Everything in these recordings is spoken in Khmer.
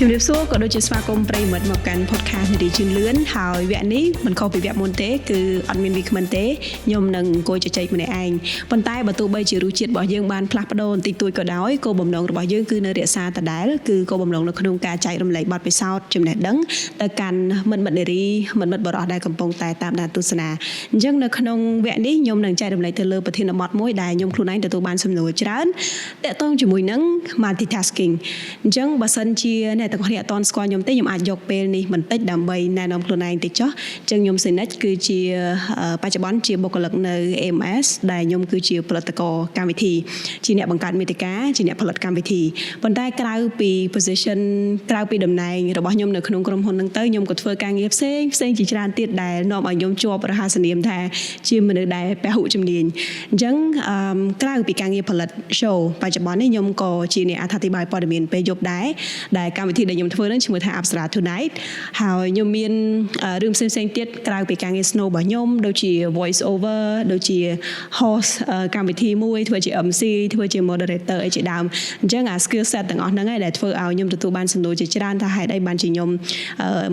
ជំរាបសួរក៏ដូចជាស្វាគមន៍ប្រិយមិត្តមកកាន់ podcast នារីជឿនលឿនហើយវគ្គនេះមិនខុសពីវគ្គមុនទេគឺអត់មានវាគ្មិនទេខ្ញុំនឹងអង្គុយជជែកម្នាក់ឯងប៉ុន្តែបើទោះបីជារសជាតិរបស់យើងបានផ្លាស់ប្ដូរបន្តិចតួចក៏ដោយគោលបំណងរបស់យើងគឺនៅរក្សាដដែលគឺគោលបំណងនៅក្នុងការចែករំលែកបទពិសោធន៍ចំណេះដឹងទៅកាន់មិត្តនារីមិត្តបរិសដែលកំពុងតែតាមដានទស្សនាអញ្ចឹងនៅក្នុងវគ្គនេះខ្ញុំនឹងចែករំលែកទៅលើប្រធានបទមួយដែលខ្ញុំខ្លួនឯងទទួលបានសំណួរច្រើនតាក់ទងជាមួយនឹង multitasking អញ្ចឹងបើសិនជាអ្នកទាំងអស់គ្នាអត់ទាន់ស្គាល់ខ្ញុំទេខ្ញុំអាចយកពេលនេះបន្តិចដើម្បីណែនាំខ្លួនឯងតិចចុះអញ្ចឹងខ្ញុំសេនិចគឺជាបច្ចុប្បន្នជាបុគ្គលិកនៅ AMS ដែលខ្ញុំគឺជាផលិតករកម្មវិធីជាអ្នកបង្កើតមាតិកាជាអ្នកផលិតកម្មវិធីប៉ុន្តែក្រៅពី position ក្រៅពីតំណែងរបស់ខ្ញុំនៅក្នុងក្រុមហ៊ុនហ្នឹងទៅខ្ញុំក៏ធ្វើការងារផ្សេងជាច្រើនទៀតដែលនាំឲ្យខ្ញុំជាប់រហស្សនាមថាជាមនុស្សដែលពហុជំនាញអញ្ចឹងក្រៅពីការងារផលិត show បច្ចុប្បន្ននេះខ្ញុំក៏ជាអ្នកអត្ថាធិប្បាយព័ត៌មានពេលយប់ដែលកម្មវិធីដែលខ្ញុំធ្វើនឹងឈ្មោះថា Apsara Tonight ហើយខ្ញុំមានរឿងផ្សេងទៀតក្រៅពីការងារ snow របស់ខ្ញុំដូចជា voice over ដូចជា host កម្មវិធីមួយធ្វើជា MC ធ្វើជា moderator អីជាដើមអញ្ចឹងអា skill set ទាំងអស់ហ្នឹងឯងដែលធ្វើឲ្យខ្ញុំទទួលបានសំណួរជាច្រើនថាហេតុអីបានជាខ្ញុំ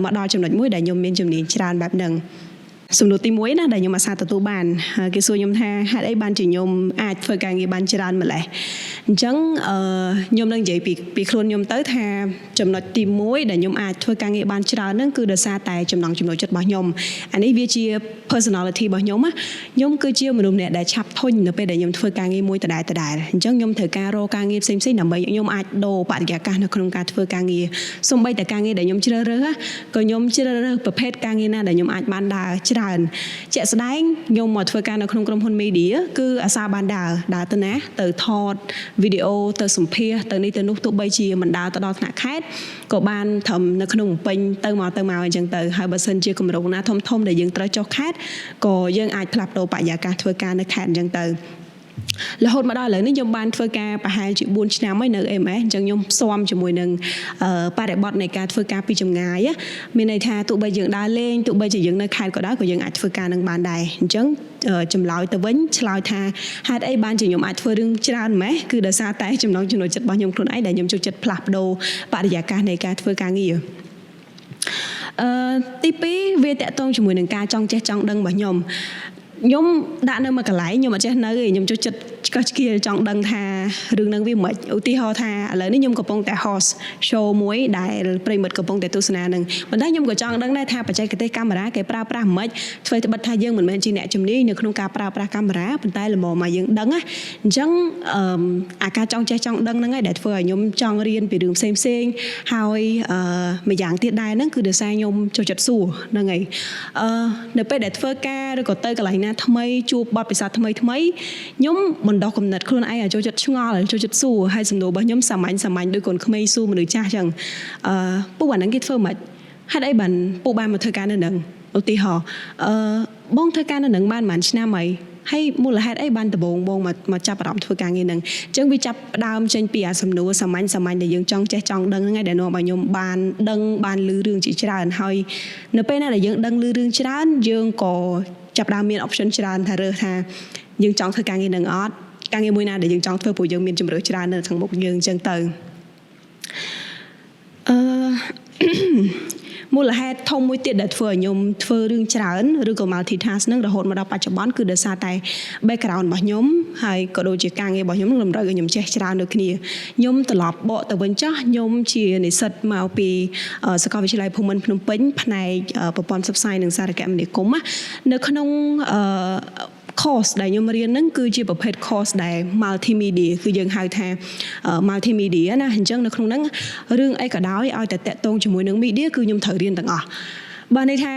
មកដល់ចំណុចមួយដែលខ្ញុំមានជំនាញច្រើនបែបហ្នឹងសំណួរទី1ណាដែលខ្ញុំអាសាទទួលបានគេសួរខ្ញុំថាហេតុអីបានជាខ្ញុំអាចធ្វើការងារបានច្រើនម្ល៉េះអញ្ចឹងខ្ញុំនឹងនិយាយពីខ្លួនខ្ញុំទៅថាចំណុចទី1ដែលខ្ញុំអាចធ្វើការងារបានច្រើនហ្នឹងគឺដោយសារតែចំណង់ចំណូលចិត្តរបស់ខ្ញុំអានេះវាជា personality របស់ខ្ញុំខ្ញុំគឺជាមនុស្សម្នាក់ដែលឆាប់ធុញនៅពេលដែលខ្ញុំធ្វើការងារមួយដដែលអញ្ចឹងខ្ញុំត្រូវការរកការងារផ្សេងដើម្បីខ្ញុំអាចដូរបរិយាកាសនៅក្នុងការធ្វើការងារសូម្បីតែការងារដែលខ្ញុំជ្រើសរើសក៏ខ្ញុំជ្រើសរើសប្រភេទការងារណាដែលខ្ញុំអាចបានដើរជាក់ស្ដែងខ្ញុំមកធ្វើការនៅក្នុងក្រុមហ៊ុន media គឺអាសាបានដើរទៅណាទៅថតវីដេអូទៅសម្ភាសទៅនេះទៅនោះទោះបីជាមិនដើរទៅដល់ថ្នាក់ខេត្តក៏បានត្រឹមនៅក្នុងពេញទៅមកអញ្ចឹងទៅហើយបើសិនជាគម្រោងណាធំដែលយើងត្រូវចុះខេត្តក៏យើងអាចផ្លាស់ប្ដូរបរិយាកាសធ្វើការនៅខេត្តអញ្ចឹងទៅរហូតមកដល់ឥឡូវនេះខ្ញុំបានធ្វើការប្រហែលជា4ឆ្នាំហើយនៅ AMS អញ្ចឹងខ្ញុំផ្សំជាមួយនឹងបរិបទនៃការធ្វើការពីចម្ងាយមានន័យថាទោះបីយើងដើរលេងទោះបីជាយើងនៅខេត្តក៏ដោយក៏យើងអាចធ្វើការនឹងបានដែរអញ្ចឹងចម្លើយទៅវិញឆ្លើយថាហេតុអីបានជាខ្ញុំអាចធ្វើរឿងច្រើនម៉េះគឺដោយសារតែចំណង់ចំណូលចិត្តរបស់ខ្ញុំខ្លួនឯងដែលខ្ញុំចូលចិត្តផ្លាស់ប្ដូរបរិយាកាសនៃការធ្វើការងារទី2វាតកតងជាមួយនឹងការចង់ចេះចង់ដឹងរបស់ខ្ញុំដាក់នៅមួយកន្លែងខ្ញុំអត់ចេះនៅទេខ្ញុំចូលចិត្តឆ្កឹះឆ្កៀលចង់ដឹងថារឿងហ្នឹងវាមិនឧទាហរណ៍ថាឥឡូវនេះខ្ញុំកំពុងតែ host show មួយដែលប្រិមិត្តកំពុងតែទស្សនានឹងប៉ុន្តែខ្ញុំក៏ចង់ដឹងដែរថាបច្ចេកទេសកាមេរ៉ាគេប្រើប្រាស់មិនធ្វើត្បិតថាយើងមិនមែនជាអ្នកជំនាញនៅក្នុងការប្រើប្រាស់កាមេរ៉ាប៉ុន្តែល្មមមកយើងដឹងណាអញ្ចឹងអាការចង់ចេះចង់ដឹងហ្នឹងឯងដែលធ្វើឲ្យខ្ញុំចង់រៀនពីរឿងផ្សេងហើយម្យ៉ាងទៀតដែរហ្នឹងគឺដោយសារខ្ញុំចូលចិត្តសួរហ្នឹងហើយនៅពេលដែលធ្វើការឬក៏ទៅកន្លែងណាថ្មីជួបបទពិសោធន៍ថ្មីខ្ញុំបណ្ដោះគំនិតខ្លួនឯងឲ្យចូលចិត្តឆ្ងល់ចូលចិត្តសួរហើយសំណួររបស់ខ្ញុំសាមញ្ញដូចកូនក្មេងសួរមនុស្សចាស់អញ្ចឹងពូអាហ្នឹងគេធ្វើមិនហេតុអីបានពូបានមកធ្វើការនៅហ្នឹងឧទាហរណ៍បងធ្វើការនៅហ្នឹងបានប្រហែលឆ្នាំហើយមូលហេតុអីបានដំបូងបងមកចាប់អារម្មណ៍ធ្វើការងារហ្នឹងអញ្ចឹងវាចាប់ផ្ដើមចេញពីអាសំណួរសាមញ្ញដែលយើងចង់ចេះចង់ដឹងហ្នឹងឯងដែលនាំឲ្យខ្ញុំបានដឹងបានឮរឿងជាច្រើនហើយនៅពេលណាដែលយើងដឹងឮរឿងច្រើនយើងក៏ចាប់ផ្ដើមមាន option ច្រើនថារើសថាយើងចង់ធ្វើការងារនឹងអត់ការងារមួយណាដែលយើងចង់ធ្វើព្រោះយើងមានជម្រើសច្រើននៅខាងមុខយើងអញ្ចឹងទៅមូលហេតុធំមួយទៀតដែលធ្វើឲ្យខ្ញុំធ្វើរឿងច្រើនឬក៏ multitask ហ្នឹងរហូតមកដល់បច្ចុប្បន្នគឺដោយសារតែ background របស់ខ្ញុំហើយក៏ដូចជាការងាររបស់ខ្ញុំតម្រូវឲ្យខ្ញុំចេះច្រើនដូចគ្នាខ្ញុំត្រឡប់បកទៅវិញចោះខ្ញុំជានិស្សិតមកពីសាកលវិទ្យាល័យភូមិន្ទភ្នំពេញផ្នែកប្រព័ន្ធផ្សព្វផ្សាយនិងសារគមនាគមន៍នៅក្នុងcourse ដែលខ្ញុំរៀនហ្នឹងគឺជាប្រភេទ course ដែល multimedia គឺយើងហៅថា multimedia ណាអញ្ចឹងនៅក្នុងហ្នឹងរឿងអីក៏ដោយឲ្យតែតាក់ទងជាមួយនឹង media គឺខ្ញុំត្រូវរៀនទាំងអស់បើន័យថា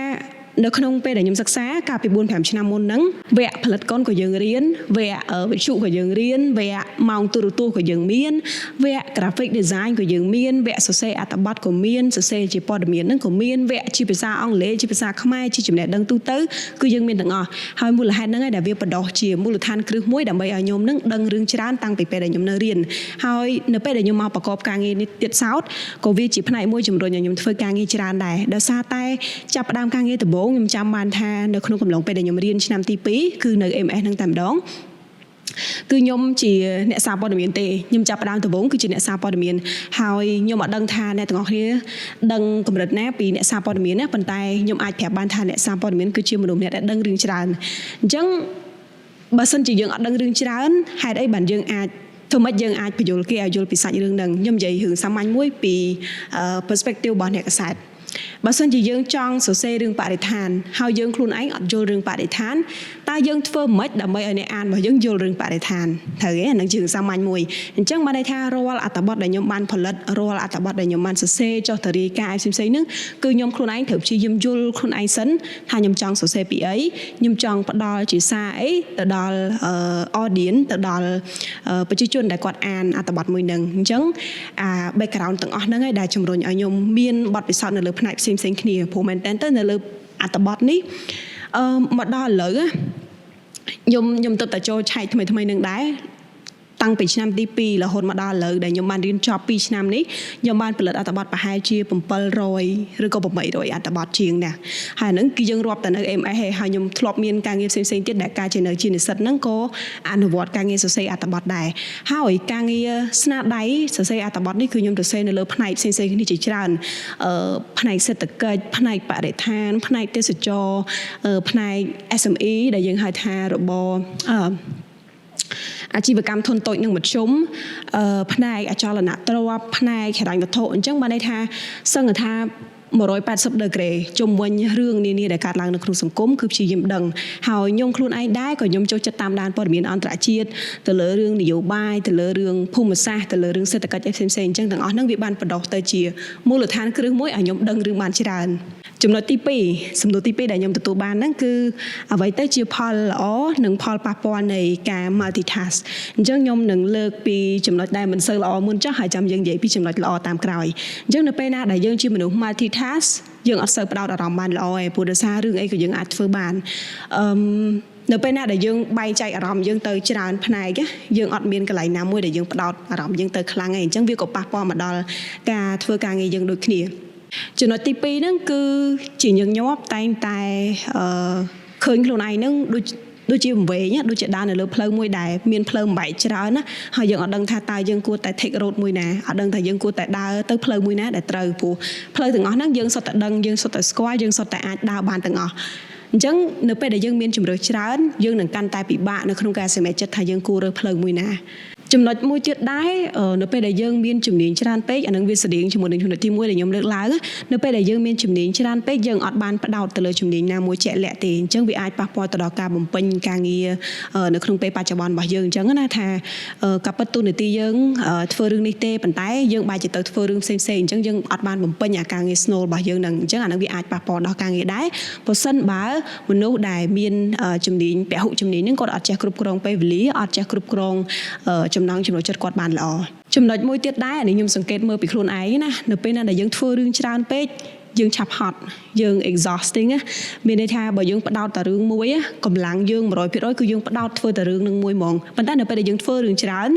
នៅក្នុងពេលដែលខ្ញុំសិក្សាកាលពី 4-5 ឆ្នាំមុនហ្នឹងវគ្គផលិតកុនក៏យើងរៀនវគ្គវិទ្យុក៏យើងរៀនវគ្គម៉ោងទូរទស្សន៍ក៏យើងមានវគ្គ graphic design ក៏យើងមានវគ្គសរសេរអត្ថបទក៏មានសរសេរជាព័ត៌មានហ្នឹងក៏មានវគ្គជាភាសាអង់គ្លេសជាភាសាខ្មែរជាចំណេះដឹងទូទៅគឺយើងមានទាំងអស់ហើយមូលហេតុហ្នឹងឯងដែលវាបដោះជាមូលដ្ឋានគ្រឹះមួយដើម្បីឲ្យខ្ញុំហ្នឹងដឹងរឿងច្រើនតាំងពីពេលដែលខ្ញុំនៅរៀនហើយនៅពេលដែលខ្ញុំមកប្រកបការងារនេះទៀតសោតក៏វាជាផ្នែកមួយជំរុញឲ្យខ្ញុំធ្វើការងារច្រើនដែរដោយសារតែចាប់ផ្ដើមការងារដំបូងខ្ញុំចាំបានថានៅក្នុងកំឡុងពេលដែលខ្ញុំរៀនឆ្នាំទី2គឺនៅ AMS ហ្នឹងតែម្ដង គឺខ្ញុំជាអ្នកសារព័ត៌មានទេខ្ញុំចាប់ផ្ដើមដំបូងគឺជាអ្នកសារព័ត៌មានហើយខ្ញុំអត់ដឹងថាអ្នកទាំងអស់គ្នាដឹងកម្រិតណាពីអ្នកសារព័ត៌មានណាប៉ុន្តែខ្ញុំអាចប្រាប់បានថាអ្នកសារព័ត៌មានគឺជាមនុស្សម្នាក់ដែលដឹងរឿងច្រើនអញ្ចឹងបើសិនជាយើងអត់ដឹងរឿងច្រើនហេតុអីបានយើងអាចធ្វើម៉េចយើងអាចបញ្យល់គេឲ្យយល់ពីសាច់រឿងហ្នឹងខ្ញុំនិយាយរឿងសាមញ្ញមួយពី perspective របស់អ្នកកសែតបើសិនជាយើងចង់សរសេររឿងបរិស្ថានហើយយើងខ្លួនឯងអត់យល់រឿងបរិស្ថានតើយើងធ្វើម៉េចដើម្បីឲ្យអ្នកអានរបស់យើងយល់រឿងបរិស្ថានត្រូវទេអានឹងជារឿងសាមញ្ញមួយអញ្ចឹងបានន័យថារាល់អត្ថបទដែលខ្ញុំបានផលិតរាល់អត្ថបទដែលខ្ញុំបានសរសេរចុះទៅរាយការណ៍ផ្សេងៗហ្នឹងគឺខ្ញុំខ្លួនឯងត្រូវព្យាយាមយល់ខ្លួនឯងសិនថាខ្ញុំចង់សរសេរពីអីខ្ញុំចង់ផ្ដល់ជាសារអីទៅដល់ audience ទៅដល់ប្រជាជនដែលគាត់អានអត្ថបទមួយហ្នឹងអញ្ចឹងbackground ទាំងអស់ហ្នឹងឯងដែលជំរុញឲ្យខ្ញុំមានបទពិសោធន៍នៅលើផ្នែកផ្សេងៗគ្នាព្រោះមែនតើនៅលើអត្ថបទនេះមកដល់ឥឡូវខ្ញុំទៅតែចូលឆែកថ្មីនឹងដែរតាំងពីឆ្នាំទី2រហូតមកដល់ឥឡូវដែលខ្ញុំបានរៀនចប់2ឆ្នាំនេះខ្ញុំបានផលិតអត្ថបទប្រហែលជា700ឬក៏800អត្ថបទជាងណាហើយហ្នឹងគឺយើងរាប់តែនៅ MS ហើយខ្ញុំធ្លាប់មានការងារផ្សេងៗទៀតដែលការជានៅជានិស្សិតហ្នឹងក៏អនុវត្តការងារសរសេរអត្ថបទដែរហើយការងារស្នាដៃសរសេរអត្ថបទនេះគឺខ្ញុំសរសេរនៅលើផ្នែកផ្សេងៗគ្នាជាច្រើនផ្នែកសេដ្ឋកិច្ចផ្នែកបរិស្ថានផ្នែកទេសចរណ៍ផ្នែក SME ដែលយើងហៅថារបរអាជីវកម្មធុនតូចនិងមធ្យមផ្នែកអចលនទ្រព្យផ្នែកហិរញ្ញវត្ថុអញ្ចឹងបានន័យថាសឹងថា180 ដឺក្រេជុំវិញរឿងនានាដែលកើតឡើងនៅក្នុងសង្គមគឺព្យាយាមដឹងហើយខ្ញុំខ្លួនឯងដែរក៏ខ្ញុំចូលចិត្តតាមដានព័ត៌មានអន្តរជាតិទៅលើរឿងនយោបាយទៅលើរឿងភូមិសាស្ត្រទៅលើរឿងសេដ្ឋកិច្ចផ្សេងៗអញ្ចឹងទាំងអស់ហ្នឹងវាបានបណ្ដុះទៅជាមូលដ្ឋានគ្រឹះមួយឲ្យខ្ញុំដឹងរឿងបានច្រើនចំណុចទី2សំណួរទី2ដែលខ្ញុំទទួលបានហ្នឹងគឺអ្វីទៅជាផលល្អនិងផលប៉ះពាល់នៃការ multitask អញ្ចឹងខ្ញុំនឹងលើកពីចំណុចដែលមិនសូវល្អមុនចុះហើយចាំយើងនិយាយពីចំណុចល្អតាមក្រោយអញ្ចឹងនៅពេលណាដែលយើងជាមនុស្ស multitask យើងអត់សូវផ្ដោតអារម្មណ៍បានល្អទេព្រោះដោយសាររឿងអីក៏យើងអាចធ្វើបាននៅពេលណាដែលយើងបែងចែកអារម្មណ៍យើងទៅច្រើនផ្នែកយើងអត់មានកន្លែងណាមួយដែលយើងផ្ដោតអារម្មណ៍យើងទៅខ្លាំងទេអញ្ចឹងវាក៏ប៉ះពាល់មកដល់ការធ្វើការងារយើងដូចគ្នាចំណុចទី2ហ្នឹងគឺជាញឹកញាប់តែងតែឃើញខ្លួនឯងហ្នឹងដូចជាវែងដូចជាដើរនៅលើផ្លូវមួយដែលមានផ្លូវបំបែកច្រើនណាហើយយើងអត់ដឹងថាតើយើងគួរតែ take road មួយណាអត់ដឹងថាយើងគួរតែដើរទៅផ្លូវមួយណាដែលត្រូវព្រោះផ្លូវទាំងអស់ហ្នឹងយើងសុទ្ធតែដឹងយើងសុទ្ធតែស្គាល់យើងសុទ្ធតែអាចដើរបានទាំងអស់អញ្ចឹងនៅពេលដែលយើងមានជម្រើសច្រើនយើងនឹងកាន់តែពិបាកនៅក្នុងការសម្រេចចិត្តថាយើងគួររើសផ្លូវមួយណាចំណុចមួយទៀតដែរនៅពេលដែលយើងមានជំនាញច្រើនពេកអានឹងវាស្តៀងជាមួយនឹងចំណុចទី1ដែលខ្ញុំលើកឡើងនៅពេលដែលយើងមានជំនាញច្រើនពេកយើងអត់បានផ្ដោតទៅលើជំនាញណាមួយជាក់លាក់ទេអញ្ចឹងវាអាចប៉ះពាល់ទៅដល់ការបំពេញការងារនៅក្នុងពេលបច្ចុប្បន្នរបស់យើងអញ្ចឹងណាថាការពិតទូនាទីយើងធ្វើរឿងនេះទេប៉ុន្តែយើងបែរជាទៅធ្វើរឿងផ្សេងៗអញ្ចឹងយើងអត់បានបំពេញអាការងារ snow របស់យើងនឹងអញ្ចឹងអានឹងវាអាចប៉ះពាល់ដល់ការងារដែរបើសិនបើមនុស្សដែលមានជំនាញពហុជំនាញហ្នឹងគាត់អត់ចេះគ្រប់គ្រងពេលវេលាអត់ចេះគ្រប់គ្រងចំណង់ចំណូលចិត្តគាត់បានល្អចំណុចមួយទៀតដែរនេះខ្ញុំសង្កេតមើលពីខ្លួនឯងណានៅពេលណាដែលយើងធ្វើរឿងច្រើនពេកយើងឆាប់ហត់យើង exhausting មានន័យថាបើយើងផ្ដោតតែរឿងមួយកម្លាំងយើង 100% គឺយើងផ្ដោតធ្វើតែរឿងនឹងមួយហ្មងប៉ុន្តែនៅពេលដែលយើងធ្វើរឿងច្រើន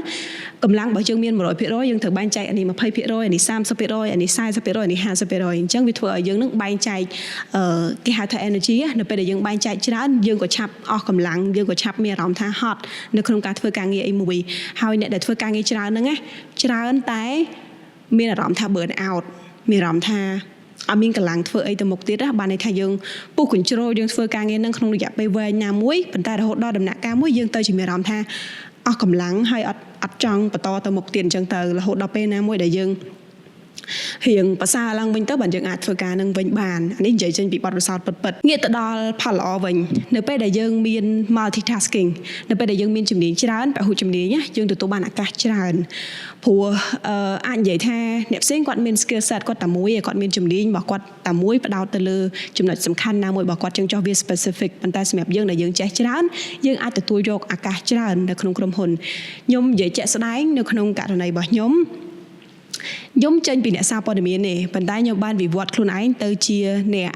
កម្លាំងរបស់យើងមាន 100% យើងត្រូវបែងចែកអានេះ 20% អានេះ 30% អានេះ 40% អានេះ 50% អញ្ចឹងវាធ្វើឲ្យយើងនឹងបែងចែកគេហៅថា energy នៅពេលដែលយើងបែងចែកច្រើនយើងក៏ឆាប់អស់កម្លាំងយើងក៏ឆាប់មានអារម្មណ៍ថាហត់នៅក្នុងការធ្វើការងារអីមួយហើយអ្នកដែលធ្វើការងារច្រើនហ្នឹងច្រើនតែមានអារម្មណ៍ថា burn out មានអារម្មណ៍ថាអត់មានកម្លាំងធ្វើអីទៅមុខទៀតបានន័យថាយើងពុះ control យើងធ្វើការងារនឹងក្នុងរយៈពេលវែងណាមួយប៉ុន្តែរហូតដល់ដំណាក់កាលមួយយើងទៅជាមានអារម្មណ៍ថាអស់កម្លាំងហើយអត់ចង់បន្តទៅមុខទៀតអញ្ចឹងទៅរហូតដល់ពេលណាមួយដែលយើងរៀងប្រសើរឡើងវិញទៅបានយើងអាចធ្វើការនឹងវិញបាននេះនិយាយចេញពីបទពិសោធន៍ពិតៗងាកទៅដល់ផលល្អវិញនៅពេលដែលយើងមាន multitasking នៅពេលដែលយើងមានជំនាញច្រើនពហុជំនាញយើងទទួលបានឱកាសច្រើនព្រោះអាចនិយាយថាអ្នកផ្សេងគាត់មាន skill set គាត់តែមួយគាត់មានជំនាញរបស់គាត់តែមួយផ្ដោតទៅលើចំណុចសំខាន់ណាមួយរបស់គាត់ចឹងចោះវា specific ប៉ុន្តែសម្រាប់យើងដែលយើងចេះច្រើនយើងអាចទទួលយកឱកាសច្រើននៅក្នុងក្រុមហ៊ុនខ្ញុំនិយាយជាក់ស្ដែងនៅក្នុងករណីរបស់ខ្ញុំ ខ្ញុំចេញពីអ្នកសារព័ត៌មាននេះប៉ុន្តែខ្ញុំបានវិវត្តខ្លួនឯងទៅជាអ្ន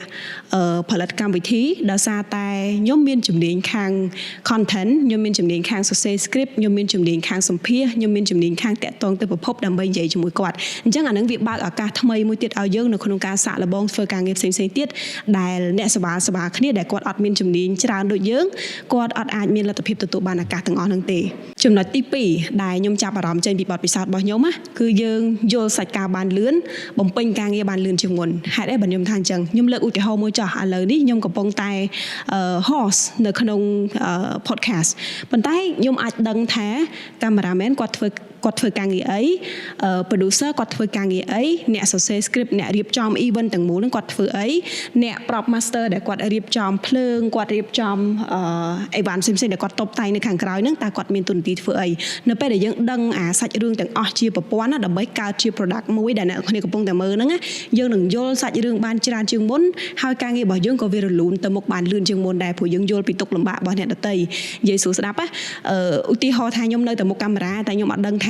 កផលិតកម្មវិធីដោយសារតែខ្ញុំមានជំនាញខាង content ខ្ញុំមានជំនាញខាងសរសេរ script ខ្ញុំមានជំនាញខាងសម្ភាសខ្ញុំមានជំនាញខាងតាក់ទងទៅប្រភពដើម្បីនិយាយជាមួយគាត់អញ្ចឹងអានឹងវាបើកឱកាសថ្មីមួយទៀតឲ្យយើងនៅក្នុងការសាកល្បងធ្វើការងារផ្សេងៗទៀតដែលអ្នកសបាគ្នាដែលគាត់អត់មានជំនាញច្រើនដូចយើងគាត់អត់អាចមានលទ្ធភាពទទួលបានឱកាសទាំងអស់ហ្នឹងទេចំណុចទី2ដែលខ្ញុំចាប់អារម្មណ៍ចេញពីបទពិសោធន៍របស់ខ្ញុំណាគឺយើងយល់សាច់ការបានលឿនបំពេញការងារបានលឿនជាងមុនហេតុអីបើខ្ញុំថាអញ្ចឹងខ្ញុំលើកឧទាហរណ៍មួយចោះឥឡូវនេះខ្ញុំកំពុងតែ host នៅក្នុង podcast ប៉ុន្តែខ្ញុំអាចដឹងថា cameraman គាត់ធ្វើការងារអី producer គាត់ធ្វើការងារអីអ្នកសរសេរ script អ្នករៀបចំ event ទាំងមូលហ្នឹងគាត់ធ្វើអីអ្នក prop master ដែលគាត់រៀបចំភ្លើងគាត់រៀបចំអីវ៉ាន់ផ្សេងៗដែលគាត់តុបតែងនៅខាងក្រោយហ្នឹងតើគាត់មានទូនាទីធ្វើអីនៅពេលដែលយើងដឹងសាច់រឿងទាំងអស់ជាប្រព័ន្ធណាដើម្បីកើតជា product មួយដែលអ្នកគ្នាកំពុងតែមើលហ្នឹងយើងនឹងយល់សាច់រឿងបានច្រើនជាងមុនហើយការងាររបស់យើងក៏វារលូនទៅមុខបានលឿនជាងមុនដែរព្រោះយើងយល់ពីទុក្ខលំបាករបស់អ្នកដទៃនិយាយស្រួលស្ដាប់ឧទាហរណ៍ថាខ្ញុំនៅតែមុខកាមេរ៉ាតែខ្ញុំអត់ដឹងថា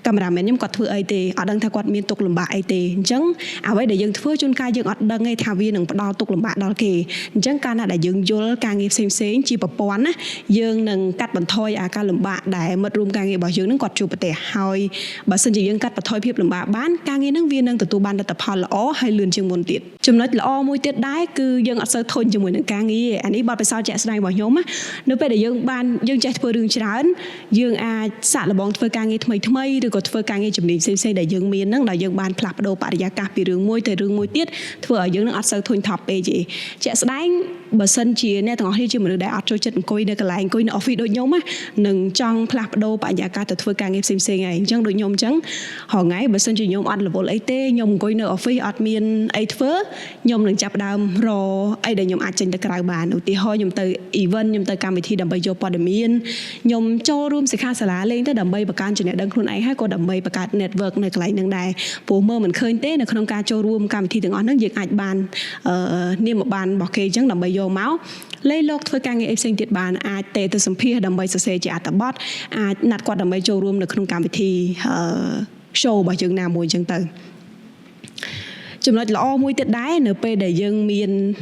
កាមេរ៉ាមែនខ្ញុំគាត់ធ្វើអីទេអត់ដឹងថាគាត់មានទុក្ខលំបាកអីទេអញ្ចឹងអ្វីដែលយើងធ្វើជួនកាលយើងអត់ដឹងទេថាវានឹងផ្ដល់ទុក្ខលំបាកដល់គេអញ្ចឹងកាលណាដែលយើងយល់ការងារផ្សេងៗជាប្រព័ន្ធណាយើងនឹងកាត់បន្ថយការលំបាកដែលមិត្តរួមការងាររបស់យើងនឹងគាត់ជួបប្រទះហើយបើសិនជាយើងកាត់បន្ថយភាពលំបាកបានការងារនឹងវានឹងទទួលបានលទ្ធផលល្អហើយលឿនជាងមុនទៀតចំណុចល្អមួយទៀតដែរគឺយើងអត់សូវធន់ជាមួយនឹងការងារអានេះបទពិសោធន៍ជាក់ស្ដែងរបស់ខ្ញុំណានៅពេលដែលយើងចេះធ្វើរឿងច្រើនយើងអាចសាកល្បងធ្វើការងារថ្មីឬក៏ធ្វើការងារជំនាញផ្សេងៗដែលយើងមានហ្នឹងដែលយើងបានផ្លាស់ប្ដូរបរិយាកាសពីរឿងមួយទៅរឿងមួយទៀតធ្វើឲ្យយើងនឹងអត់សូវធុញថប់ពេកទេជាក់ស្ដែងបើសិនជាអ្នកទាំងអស់គ្នាជាមនុស្សដែលអត់ចូលចិត្តអង្គុយនៅកន្លែងអង្គុយនៅ office ដូចខ្ញុំណានឹងចង់ផ្លាស់ប្ដូរបរិយាកាសទៅធ្វើការងារផ្សេងៗឯងអញ្ចឹងដូចខ្ញុំអញ្ចឹងហងៃបើសិនជាខ្ញុំអត់រវល់អីទេខ្ញុំអង្គុយនៅ office អត់មានអីធ្វើខ្ញុំនឹងចាប់ផ្ដើមរអីដែលខ្ញុំអាចចេញទៅក្រៅបានឧទាហរណ៍ខ្ញុំទៅ event ខ្ញុំទៅកម្មវិធីដើម្បីយកព័ត៌មានខ្ញុំចូលរួមសិក្ខាសាលាលេងទៅដើម្បីបង្កើនចំណេះដឹងខ្លួនឯងហើយក៏ដើម្បីបង្កើត network នៅកន្លែងហ្នឹងដែរព្រោះមើលមិនឃើញទេនៅក្នុងការចូលរួមកម្មវិធីទាំងអស់ហ្នឹងយើងអាចបាននាមប័ណ្ណរបស់គេអញ្ចឹងដើម្បីយកមកលេខលោកធ្វើការងារអីផ្សេងទៀតបានអាចទៅសម្ភាសដើម្បីសរសេរជាអត្ថបទអាចណាត់គាត់ដើម្បីចូលរួមនៅក្នុងកម្មវិធី show របស់យើងណាមួយអញ្ចឹងទៅចំណុចល្អមួយទៀតដែរនៅពេលដែលយើងមា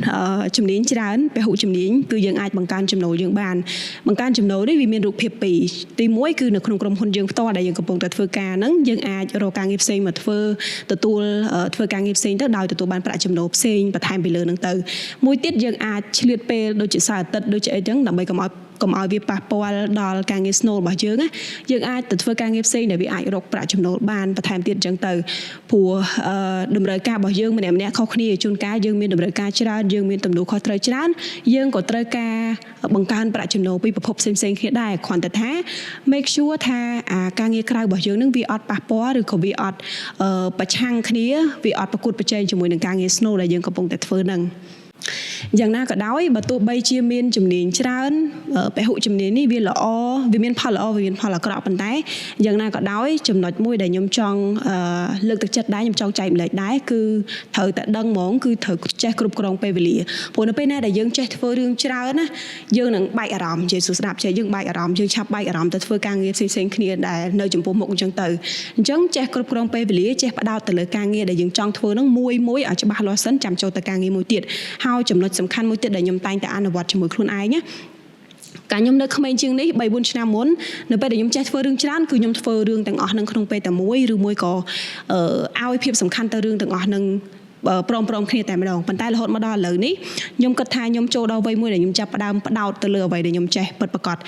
នជំនាញច្រើនពហុជំនាញគឺយើងអាចបង្កើនចំណូលយើងបានបង្កើនចំណូលនេះវាមានរូបភាពពីរទី1គឺនៅក្នុងក្រុមហ៊ុនយើងផ្ទាល់ដែលយើងកំពុងតែធ្វើការហ្នឹងយើងអាចរកការងារផ្សេងមកធ្វើការងារផ្សេងទៅដោយទទួលបានប្រាក់ចំណូលផ្សេងបន្ថែមពីលើហ្នឹងទៅមួយទៀតយើងអាចឆ្លៀតពេលដូចជាសៅរ៍អាទិត្យដូចជាអីចឹងដើម្បីកុំឲ្យវាប៉ះពាល់ដល់ការងារ snow របស់យើងណាយើងអាចទៅធ្វើការងារផ្សេងដែលវាអាចរកប្រាក់ចំណូលបានបន្ថែមទៀតអញ្ចឹងទៅព្រោះតម្រូវការរបស់យើងម្នាក់ៗខុសគ្នាជួនកាលយើងមានតម្រូវការច្រើនយើងមានទំនួលខុសត្រូវច្រើនយើងក៏ត្រូវការបង្កើនប្រាក់ចំណូលពីប្រភពផ្សេងៗគ្នាដែរគ្រាន់តែថា make sure ថាការងារក្រៅរបស់យើងនឹងវាអត់ប៉ះពាល់ឬក៏វាអត់ប្រឆាំងគ្នាវាអត់ប្រកួតប្រជែងជាមួយនឹងការងារ snow ដែលយើងកំពុងតែធ្វើហ្នឹងយ៉ាងណាក៏ដោយបើទោះបីជាមានជំនាញច្រើនពហុជំនាញនេះវាល្អវាមានផលល្អវាមានផលអាក្រក់ប៉ុន្តែយ៉ាងណាក៏ដោយចំណុចមួយដែលខ្ញុំចង់លើកទឹកចិត្តដែរខ្ញុំចង់ចែកម្លែកដែរគឺត្រូវតែដឹងហ្មងគឺត្រូវចេះគ្រប់គ្រងពេលវេលាព្រោះនៅពេលណាដែលយើងចេះធ្វើរឿងច្រើនណាយើងនឹងបែកអារម្មណ៍និយាយសួរស្ដាប់ចេះយើងបែកអារម្មណ៍យើងឆាប់បែកអារម្មណ៍ទៅធ្វើការងារផ្សេងៗគ្នាដែលនៅចំពោះមុខអញ្ចឹងទៅអញ្ចឹងចេះគ្រប់គ្រងពេលវេលាចេះផ្ដោតទៅលើការងារដែលយើងចង់ធ្វើហ្នឹងមួយឲ្យច្បាស់លាស់សិនចាំចូលទៅការងារមួយទៀតហើយចំណុចសំខាន់មួយទៀតដែលខ្ញុំតែងតែអនុវត្តជាមួយខ្លួនឯងណាកាលខ្ញុំនៅក្មេងជាងនេះ3-4 ឆ្នាំមុននៅពេលដែលខ្ញុំចេះធ្វើរឿងច្រើនគឺខ្ញុំធ្វើរឿងទាំងអស់ហ្នឹងក្នុងពេលតែមួយឬមួយក៏ឲ្យភាពសំខាន់ទៅរឿងទាំងអស់ហ្នឹងព្រមគ្នាតែម្ដងប៉ុន្តែរហូតមកដល់ឥឡូវនេះខ្ញុំគិតថាខ្ញុំចូលដល់វ័យមួយដែលខ្ញុំចាប់ផ្ដើមផ្ដោតទៅលើអ្វីដែលខ្ញុំចេះពិតប្រាកដ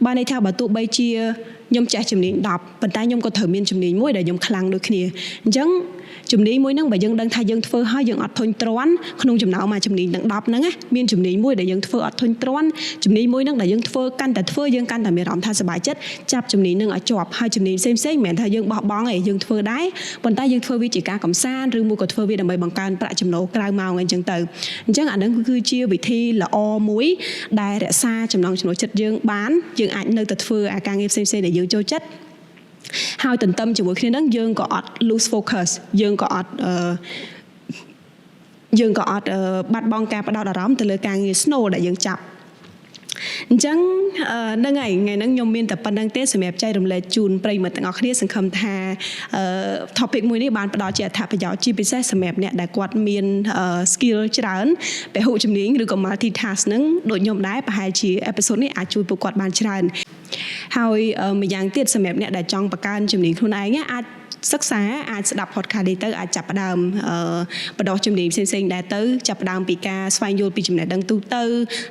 បានន័យថាបើទោះបីជាខ្ញុំចេះជំនាញ10ប៉ុន្តែខ្ញុំក៏ត្រូវមានជំនាញមួយដែលខ្ញុំខ្លាំងដូចគ្នាអញ្ចឹងជំនាញមួយហ្នឹងបើយើងដឹងថាយើងធ្វើហើយយើងអត់ធុញទ្រាន់ក្នុងចំណោមជំនាញទាំង10ហ្នឹងណាមានជំនាញមួយដែលយើងធ្វើអត់ធុញទ្រាន់ជំនាញមួយហ្នឹងដែលយើងធ្វើកាន់តែធ្វើយើងកាន់តែមានអារម្មណ៍ថាសប្បាយចិត្តចាប់ជំនាញហ្នឹងឲ្យជាប់ហើយជំនាញផ្សេងមិនមែនថាយើងបោះបង់ទេយើងធ្វើដែរប៉ុន្តែយើងធ្វើវាជាការកំសាន្តឬមួយក៏ធ្វើវាដើម្បីបង្កើនប្រាក់ចំណូលក្រៅម៉ោងអីចឹងទៅអញ្ចឹងអាហ្នឹងគឺជាវិធីល្អមួយដែលរក្សាចំណង់ចំណូលចិត្តយើងបានយើងអាចនៅតែធ្វើអាការងារផ្សេងៗដែលយើងចូលចិត្តហើយទន្ទឹមជាមួយគ្នាហ្នឹងយើងក៏អត់ lose focus យើងក៏អត់បាត់បង់ការផ្ដោតអារម្មណ៍ទៅលើការងារ snow ដែលយើងចាប់ អញ្ចឹងហ្នឹងហើយថ្ងៃហ្នឹងខ្ញុំមានតែប៉ុណ្្នឹងទេសម្រាប់ចែករំលែកជូនប្រិយមិត្តទាំងអស់គ្នាសង្ឃឹមថា topic មួយនេះបានផ្ដល់ជាអត្ថប្រយោជន៍ជាពិសេសសម្រាប់អ្នកដែលគាត់មាន skill ច្រើនពហុជំនាញឬក៏ multitask ហ្នឹងដូចខ្ញុំដែរប្រហែលជា episode នេះអាចជួយពួកគាត់បានច្រើនហើយម្យ៉ាងទៀតសម្រាប់អ្នកដែលចង់បង្កើនជំនាញខ្លួនឯងអាចសិក្សាអាចស្ដាប់ podcast នេះទៅអាចចាប់ផ្ដើមបដោះជំនាញផ្សេងៗដែរទៅចាប់ផ្ដើមពីការស្វែងយល់ពីចំណេះដឹងទូទៅ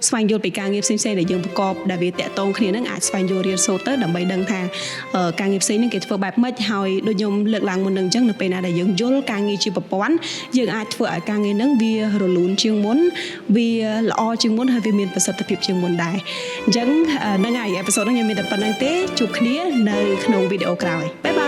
ស្វែងយល់ពីការងារផ្សេងៗដែលយើងប្រកបដែលវាតាក់ទងគ្នានឹងអាចស្វែងយល់រៀនសូត្រទៅដើម្បីដឹងថាការងារផ្សេងហ្នឹងគេធ្វើបែបម៉េចហើយដូចខ្ញុំលើកឡើងមុននឹងអញ្ចឹងនៅពេលណាដែលយើងយល់ការងារជាប្រព័ន្ធយើងអាចធ្វើឲ្យការងារហ្នឹងវារលូនជាងមុនវាល្អជាងមុនហើយវាមានប្រសិទ្ធភាពជាងមុនដែរអញ្ចឹងហ្នឹងហើយ episode ហ្នឹងខ្ញុំមានតែប៉ុណ្្នឹងទេជួបគ្នានៅក្នុងវីដេអូក្រោយបាយ